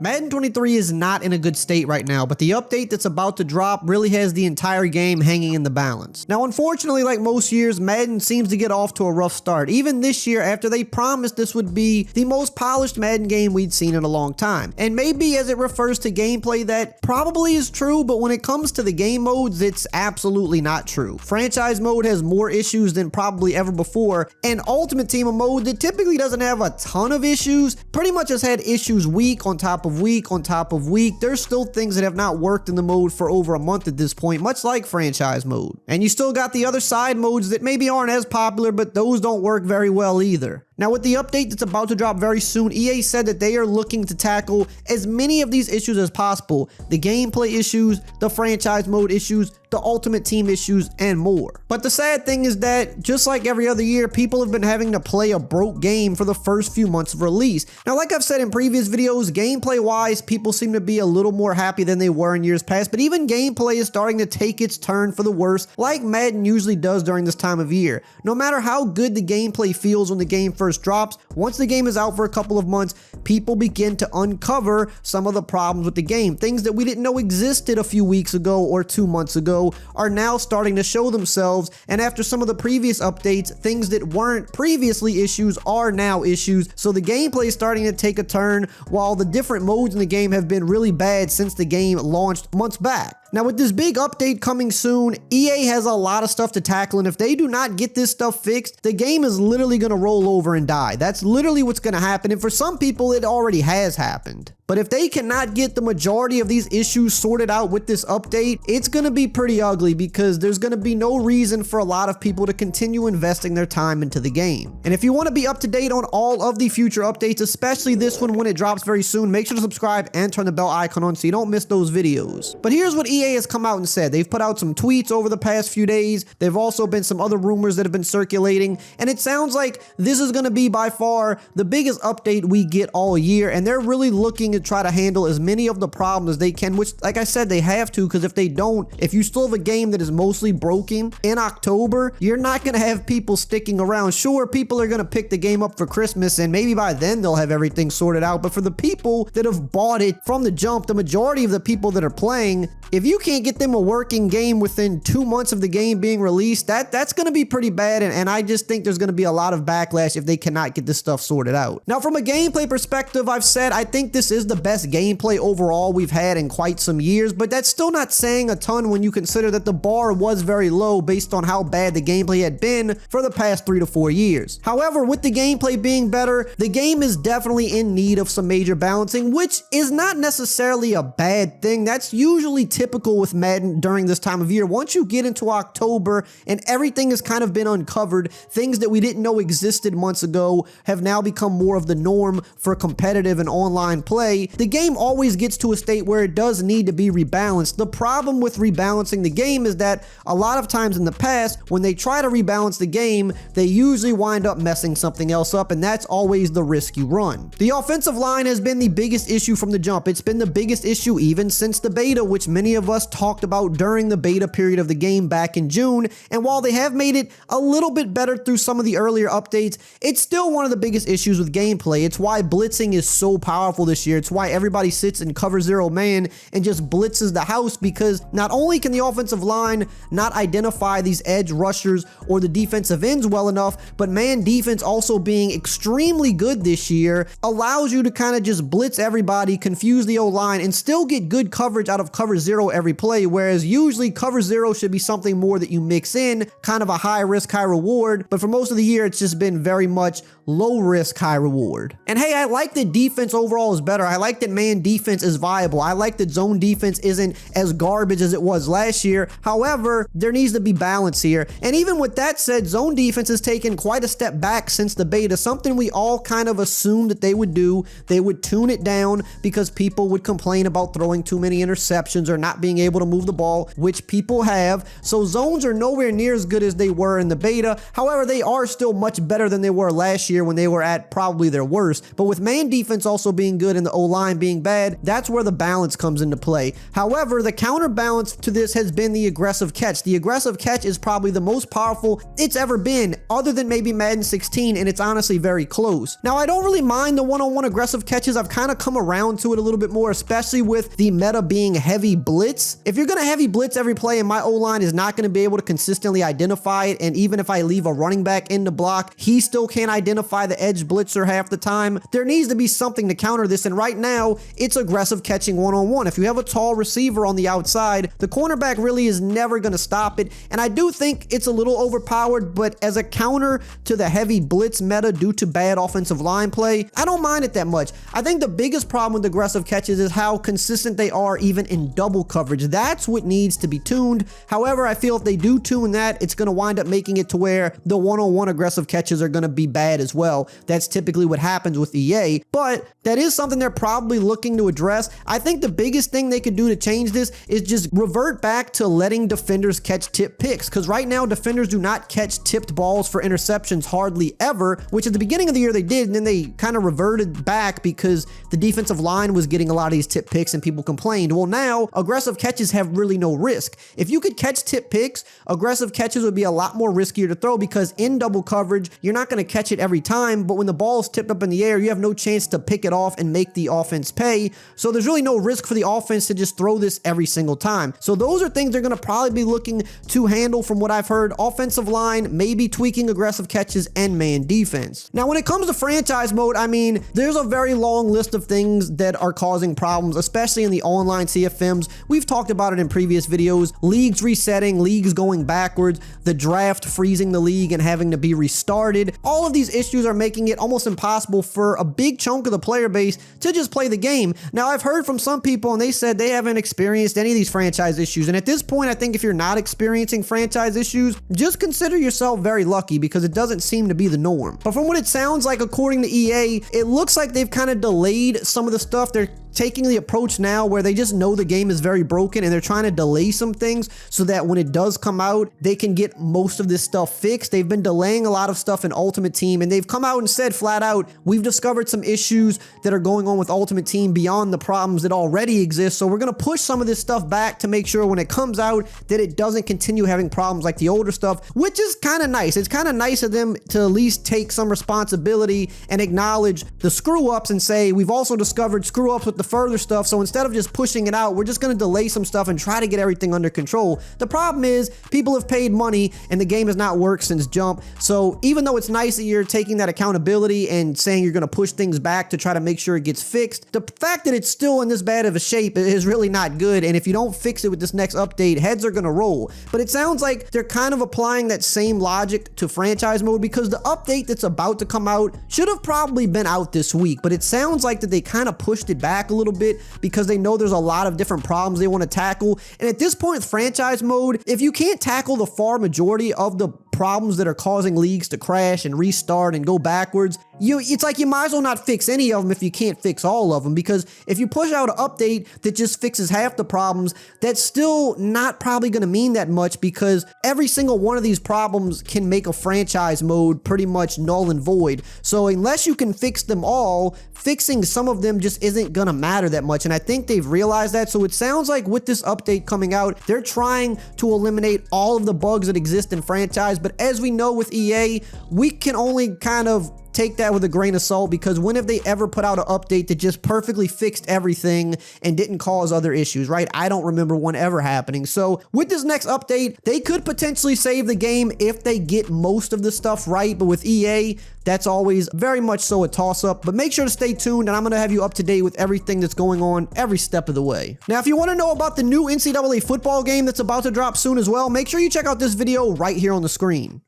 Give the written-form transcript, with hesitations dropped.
Madden 23 is not in a good state right now, but the update that's about to drop really has the entire game hanging in the balance. Now, unfortunately, like most years, Madden seems to get off to a rough start. Even this year, after they promised this would be the most polished Madden game we'd seen in a long time. And maybe as it refers to gameplay, that probably is true, but when it comes to the game modes, it's absolutely not true. Franchise mode has more issues than probably ever before, and Ultimate Team, a mode that typically doesn't have a ton of issues, pretty much has had issues week on top of week on top of week. There's still things that have not worked in the mode for over a month at this point, much like franchise mode. And you still got the other side modes that maybe aren't as popular, but those don't work very well either. Now, with the update that's about to drop very soon, EA said that they are looking to tackle as many of these issues as possible. The gameplay issues, the franchise mode issues, the Ultimate Team issues, and more. But the sad thing is that, just like every other year, people have been having to play a broke game for the first few months of release. Now, like I've said in previous videos, gameplay-wise, people seem to be a little more happy than they were in years past, but even gameplay is starting to take its turn for the worse, like Madden usually does during this time of year. No matter how good the gameplay feels when the game first drops, once the game is out for a couple of months, people begin to uncover some of the problems with the game. Things that we didn't know existed a few weeks ago or 2 months ago are now starting to show themselves, and after some of the previous updates, things that weren't previously issues are now issues. So the gameplay is starting to take a turn, while the different modes in the game have been really bad since the game launched months back. Now, with this big update coming soon, EA has a lot of stuff to tackle, and if they do not get this stuff fixed, the game is literally going to roll over and die. That's literally what's going to happen, and for some people, it already has happened. But if they cannot get the majority of these issues sorted out with this update, it's going to be pretty ugly, because there's going to be no reason for a lot of people to continue investing their time into the game. And if you want to be up to date on all of the future updates, especially this one when it drops very soon, make sure to subscribe and turn the bell icon on so you don't miss those videos. But here's what EA has come out and said. They've put out some tweets over the past few days. There've also been some other rumors that have been circulating, and it sounds like this is going to be by far the biggest update we get all year, and they're really looking to try to handle as many of the problems as they can, which, like I said, they have to, because if they don't, if you still have a game that is mostly broken in October, you're not going to have people sticking around. Sure, people are going to pick the game up for Christmas, and maybe by then they'll have everything sorted out, but for the people that have bought it from the jump, the majority of the people that are playing, if you can't get them a working game within 2 months of the game being released, that's going to be pretty bad, and I just think there's going to be a lot of backlash if they cannot get this stuff sorted out. Now, from a gameplay perspective, I've said I think this is the best gameplay overall we've had in quite some years, but that's still not saying a ton when you consider that the bar was very low based on how bad the gameplay had been for the past 3 to 4 years. However, with the gameplay being better, the game is definitely in need of some major balancing, which is not necessarily a bad thing. That's usually typical with Madden during this time of year. Once you get into October and everything has kind of been uncovered, things that we didn't know existed months ago have now become more of the norm for competitive and online play. The game always gets to a state where it does need to be rebalanced. The problem with rebalancing the game is that a lot of times in the past, when they try to rebalance the game, they usually wind up messing something else up, and that's always the risk you run. The offensive line has been the biggest issue from the jump. It's been the biggest issue even since the beta, which many of us talked about during the beta period of the game back in June, and while they have made it a little bit better through some of the earlier updates, it's still one of the biggest issues with gameplay. It's why blitzing is so powerful this year. It's why everybody sits in cover zero man and just blitzes the house, because not only can the offensive line not identify these edge rushers or the defensive ends well enough, but man defense also being extremely good this year allows you to kind of just blitz everybody, confuse the O-line, and still get good coverage out of cover zero every play, whereas usually cover zero should be something more that you mix in, kind of a high risk, high reward, but for most of the year it's just been very much low risk, high reward. And hey, I like that defense overall is better. I like that man defense is viable. I like that zone defense isn't as garbage as it was last year. However, there needs to be balance here. And even with that said, zone defense has taken quite a step back since the beta, something we all kind of assumed that they would do. They would tune it down because people would complain about throwing too many interceptions or not being able to move the ball, which people have. So zones are nowhere near as good as they were in the beta. However, they are still much better than they were last year. year when they were at probably their worst. But with man defense also being good and the O-line being bad, that's where the balance comes into play. However, the counterbalance to this has been the aggressive catch. The aggressive catch is probably the most powerful it's ever been, other than maybe Madden 16, and it's honestly very close. Now, I don't really mind the one-on-one aggressive catches. I've kind of come around to it a little bit more, especially with the meta being heavy blitz. If you're going to heavy blitz every play and my O-line is not going to be able to consistently identify it, and even if I leave a running back in the block, he still can't identify the edge blitzer half the time, there needs to be something to counter this, and right now, it's aggressive catching one-on-one. If you have a tall receiver on the outside, the cornerback really is never going to stop it, and I do think it's a little overpowered, but as a counter to the heavy blitz meta due to bad offensive line play, I don't mind it that much. I think the biggest problem with aggressive catches is how consistent they are even in double coverage. That's what needs to be tuned. However, I feel if they do tune that, it's going to wind up making it to where the one-on-one aggressive catches are going to be bad as well. That's typically what happens with EA, but that is something they're probably looking to address. I think the biggest thing they could do to change this is just revert back to letting defenders catch tip picks, because right now defenders do not catch tipped balls for interceptions hardly ever, which at the beginning of the year they did, and then they kind of reverted back because the defensive line was getting a lot of these tip picks and people complained. Well, now aggressive catches have really no risk. If you could catch tip picks, aggressive catches would be a lot more riskier to throw, because in double coverage, you're not going to catch it every time, but when the ball is tipped up in the air, you have no chance to pick it off and make the offense pay. So there's really no risk for the offense to just throw this every single time. So those are things they're going to probably be looking to handle from what I've heard. Offensive line, maybe tweaking aggressive catches and man defense. Now, when it comes to franchise mode, I mean, there's a very long list of things that are causing problems, especially in the online CFMs. We've talked about it in previous videos. Leagues resetting, leagues going backwards, the draft freezing the league and having to be restarted. All of these issues are making it almost impossible for a big chunk of the player base to just play the game. Now, I've heard from some people and they said they haven't experienced any of these franchise issues. And at this point, I think if you're not experiencing franchise issues, just consider yourself very lucky, because it doesn't seem to be the norm. But from what it sounds like, according to EA, it looks like they've kind of delayed some of the stuff. They're taking the approach now where they just know the game is very broken and they're trying to delay some things so that when it does come out, they can get most of this stuff fixed. They've been delaying a lot of stuff in Ultimate Team, and they've come out and said flat out, we've discovered some issues that are going on with Ultimate Team beyond the problems that already exist. So we're going to push some of this stuff back to make sure when it comes out that it doesn't continue having problems like the older stuff, which is kind of nice. It's kind of nice of them to at least take some responsibility and acknowledge the screw ups and say, we've also discovered screw ups with the further stuff, so instead of just pushing it out, we're just going to delay some stuff and try to get everything under control. The problem is people have paid money and the game has not worked since jump. So even though it's nice that you're taking that accountability and saying you're going to push things back to try to make sure it gets fixed, the fact that it's still in this bad of a shape is really not good, and if you don't fix it with this next update, heads are going to roll. But it sounds like they're kind of applying that same logic to franchise mode, because the update that's about to come out should have probably been out this week, but it sounds like that they kind of pushed it back a little bit because they know there's a lot of different problems they want to tackle. And at this point with franchise mode, if you can't tackle the far majority of the problems that are causing leagues to crash and restart and go backwards, it's like you might as well not fix any of them if you can't fix all of them, because if you push out an update that just fixes half the problems, that's still not probably going to mean that much, because every single one of these problems can make a franchise mode pretty much null and void. So unless you can fix them all, fixing some of them just isn't going to matter that much, and I think they've realized that. So it sounds like with this update coming out, they're trying to eliminate all of the bugs that exist in franchise. But as we know with EA, we can only kind of take that with a grain of salt, because when have they ever put out an update that just perfectly fixed everything and didn't cause other issues, right? I don't remember one ever happening. So with this next update, they could potentially save the game if they get most of the stuff right, but with EA, that's always very much so a toss-up. But make sure to stay tuned, and I'm going to have you up to date with everything that's going on every step of the way. Now, if you want to know about the new NCAA football game that's about to drop soon as well, make sure you check out this video right here on the screen.